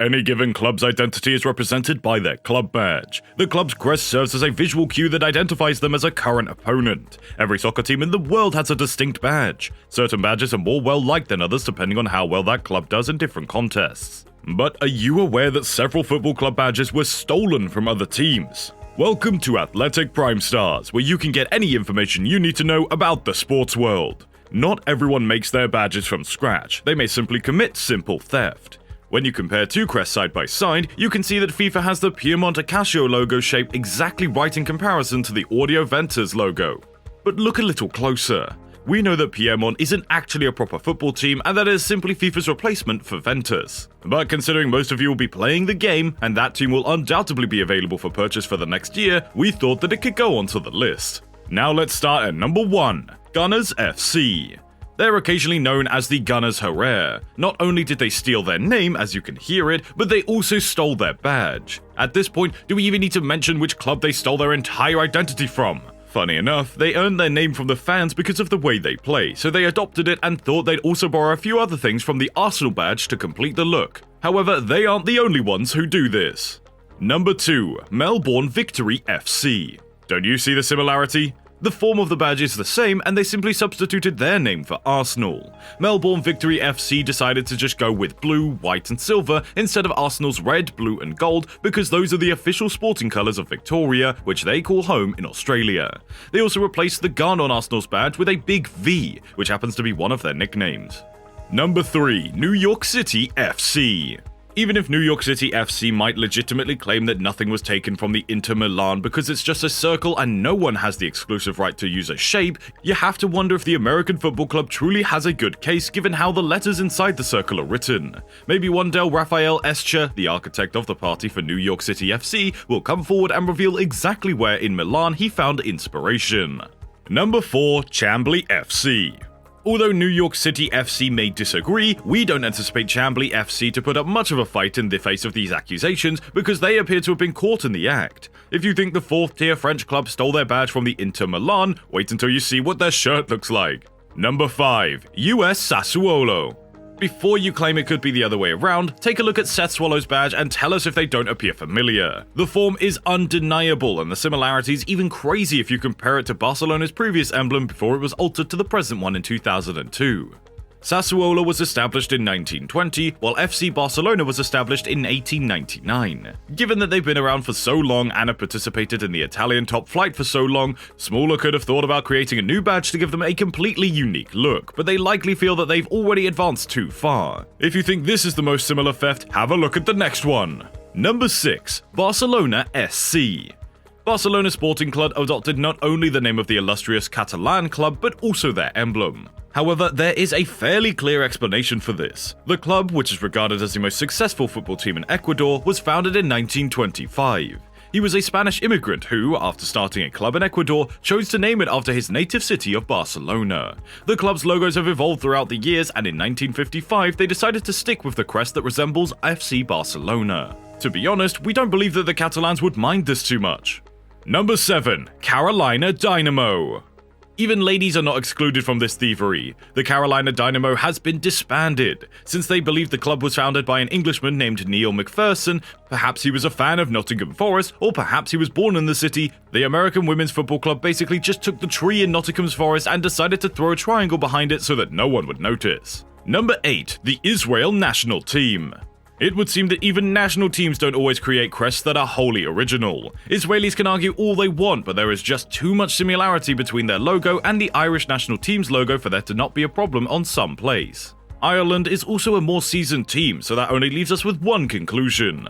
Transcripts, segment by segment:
Any given club's identity is represented by their club badge. The club's crest serves as a visual cue that identifies them as a current opponent. Every soccer team in the world has a distinct badge. Certain badges are more well-liked than others depending on how well that club does in different contests. But are you aware that several football club badges were stolen from other teams? Welcome to Athletic Primestars, where you can get any information you need to know about the sports world. Not everyone makes their badges from scratch, they may simply commit simple theft. When you compare two crests side by side, you can see that FIFA has the Piemont Acasio logo shape exactly right in comparison to the Audio Ventus logo. But look a little closer. We know that Piemont isn't actually a proper football team and that it is simply FIFA's replacement for Ventus. But considering most of you will be playing the game, and that team will undoubtedly be available for purchase for the next year, we thought that it could go onto the list. Now let's start at number 1, Gunners FC. They're occasionally known as the Gunners Herrera. Not only did they steal their name, as you can hear it, but they also stole their badge. At this point, do we even need to mention which club they stole their entire identity from? Funny enough, they earned their name from the fans because of the way they play, so they adopted it and thought they'd also borrow a few other things from the Arsenal badge to complete the look. However, they aren't the only ones who do this. Number 2, Melbourne Victory FC. Don't you see the similarity? The form of the badge is the same, and they simply substituted their name for Arsenal. Melbourne Victory FC decided to just go with blue, white and silver instead of Arsenal's red, blue and gold because those are the official sporting colours of Victoria, which they call home in Australia. They also replaced the gun on Arsenal's badge with a big V, which happens to be one of their nicknames. Number 3, New York City FC. Even if New York City FC might legitimately claim that nothing was taken from the Inter Milan because it's just a circle and no one has the exclusive right to use a shape, you have to wonder if the American football club truly has a good case given how the letters inside the circle are written. Maybe one day Rafael Escher, the architect of the party for New York City FC, will come forward and reveal exactly where in Milan he found inspiration. Number 4, Chambly FC. Although New York City FC may disagree, we don't anticipate Chambly FC to put up much of a fight in the face of these accusations because they appear to have been caught in the act. If you think the 4th-tier French club stole their badge from the Inter Milan, wait until you see what their shirt looks like. Number 5, US Sassuolo. Before you claim it could be the other way around, take a look at Seth Swallow's badge and tell us if they don't appear familiar. The form is undeniable and the similarity is even crazy if you compare it to Barcelona's previous emblem before it was altered to the present one in 2002. Sassuolo was established in 1920, while FC Barcelona was established in 1899. Given that they've been around for so long and have participated in the Italian top flight for so long, Smaller could have thought about creating a new badge to give them a completely unique look, but they likely feel that they've already advanced too far. If you think this is the most similar theft, have a look at the next one. Number 6, Barcelona SC. Barcelona Sporting Club adopted not only the name of the illustrious Catalan club, but also their emblem. However, there is a fairly clear explanation for this. The club, which is regarded as the most successful football team in Ecuador, was founded in 1925. He was a Spanish immigrant who, after starting a club in Ecuador, chose to name it after his native city of Barcelona. The club's logos have evolved throughout the years, and in 1955 they decided to stick with the crest that resembles FC Barcelona. To be honest, we don't believe that the Catalans would mind this too much. Number 7, Carolina Dynamo. Even ladies are not excluded from this thievery. The Carolina Dynamo has been disbanded. Since they believe the club was founded by an Englishman named Neil McPherson, perhaps he was a fan of Nottingham Forest, or perhaps he was born in the city, the American women's football club basically just took the tree in Nottingham's Forest and decided to throw a triangle behind it so that no one would notice. Number 8, the Israel national team. It would seem that even national teams don't always create crests that are wholly original. Israelis can argue all they want, but there is just too much similarity between their logo and the Irish national team's logo for there to not be a problem on some plays. Ireland is also a more seasoned team, so that only leaves us with one conclusion.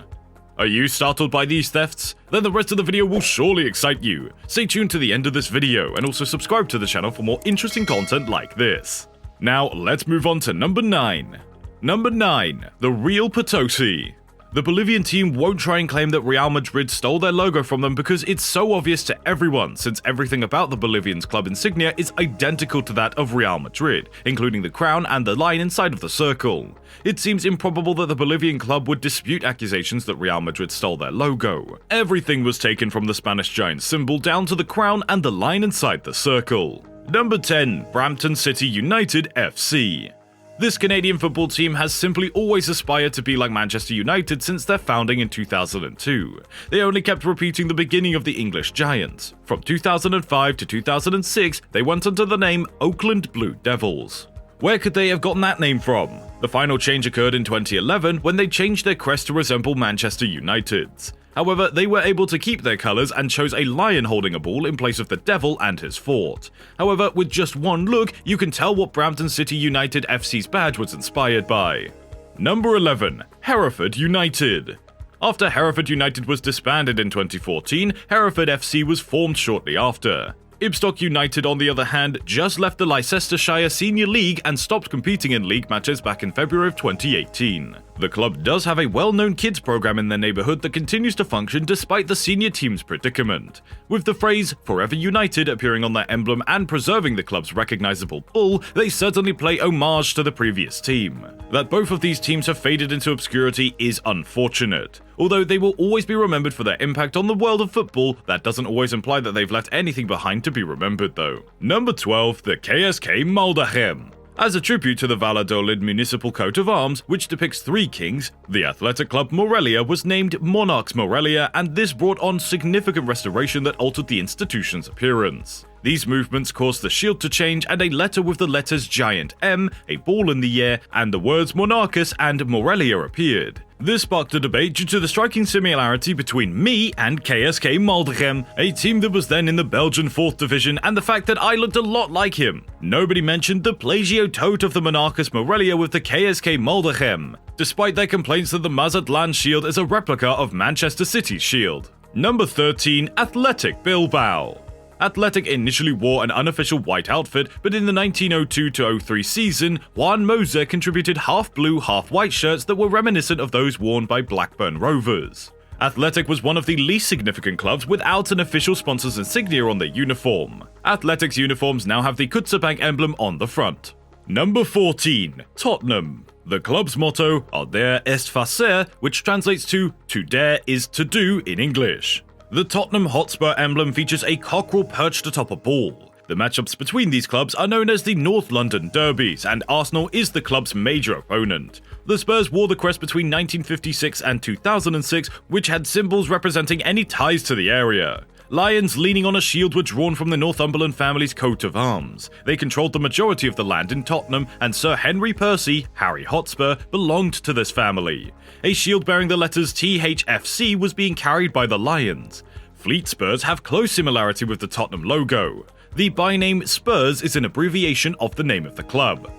Are you startled by these thefts? Then the rest of the video will surely excite you. Stay tuned to the end of this video, and also subscribe to the channel for more interesting content like this. Now, let's move on to number 9. Number 9, the Real Potosi. The Bolivian team won't try and claim that Real Madrid stole their logo from them because it's so obvious to everyone, since everything about the Bolivians' club insignia is identical to that of Real Madrid, including the crown and the line inside of the circle. It seems improbable that the Bolivian club would dispute accusations that Real Madrid stole their logo. Everything was taken from the Spanish giant symbol down to the crown and the line inside the circle. Number 10, Brampton City United FC. This Canadian football team has simply always aspired to be like Manchester United since their founding in 2002. They only kept repeating the beginning of the English Giants. From 2005 to 2006, they went under the name Oakland Blue Devils. Where could they have gotten that name from? The final change occurred in 2011 when they changed their crest to resemble Manchester United's. However, they were able to keep their colours and chose a lion holding a ball in place of the devil and his fort. However, with just one look, you can tell what Brampton City United FC's badge was inspired by. Number 11. Hereford United. After Hereford United was disbanded in 2014, Hereford FC was formed shortly after. Ibstock United, on the other hand, just left the Leicestershire Senior League and stopped competing in league matches back in February of 2018. The club does have a well-known kids program in their neighbourhood that continues to function despite the senior team's predicament. With the phrase "Forever United" appearing on their emblem and preserving the club's recognisable bull, they certainly play homage to the previous team. That both of these teams have faded into obscurity is unfortunate. Although they will always be remembered for their impact on the world of football, that doesn't always imply that they've left anything behind to be remembered though. Number 12. The KSK Maldachem. As a tribute to the Valladolid municipal coat of arms, which depicts three kings, the athletic club Morelia was named Monarchs Morelia, and this brought on significant restoration that altered the institution's appearance. These movements caused the shield to change, and a letter with the letters Giant M, a ball in the air, and the words Monarchus and Morelia appeared. This sparked a debate due to the striking similarity between me and KSK Maldachem, a team that was then in the Belgian 4th Division, and the fact that I looked a lot like him. Nobody mentioned the plagio-tote of the Monarchus Morelia with the KSK Maldachem, despite their complaints that the Mazatlan shield is a replica of Manchester City's shield. Number 13. Athletic Bilbao. Athletic initially wore an unofficial white outfit, but in the 1902-03 season, Juan Moser contributed half-blue, half-white shirts that were reminiscent of those worn by Blackburn Rovers. Athletic was one of the least significant clubs without an official sponsor's insignia on their uniform. Athletic's uniforms now have the Kutzer emblem on the front. Number 14. Tottenham. The club's motto, "Ardere est facer," which translates to dare is to do" in English. The Tottenham Hotspur emblem features a cockerel perched atop a ball. The matchups between these clubs are known as the North London Derbies, and Arsenal is the club's major opponent. The Spurs wore the crest between 1956 and 2006, which had symbols representing any ties to the area. Lions leaning on a shield were drawn from the Northumberland family's coat of arms. They controlled the majority of the land in Tottenham, and Sir Henry Percy, Harry Hotspur, belonged to this family. A shield bearing the letters THFC was being carried by the Lions. Fleet Spurs have close similarity with the Tottenham logo. The byname Spurs is an abbreviation of the name of the club.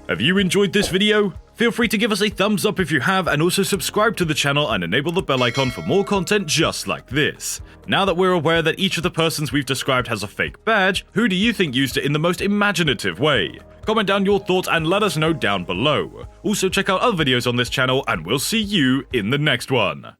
Have you enjoyed this video? Feel free to give us a thumbs up if you have, and also subscribe to the channel and enable the bell icon for more content just like this. Now that we're aware that each of the persons we've described has a fake badge, who do you think used it in the most imaginative way? Comment down your thoughts and let us know down below. Also check out other videos on this channel, and we'll see you in the next one.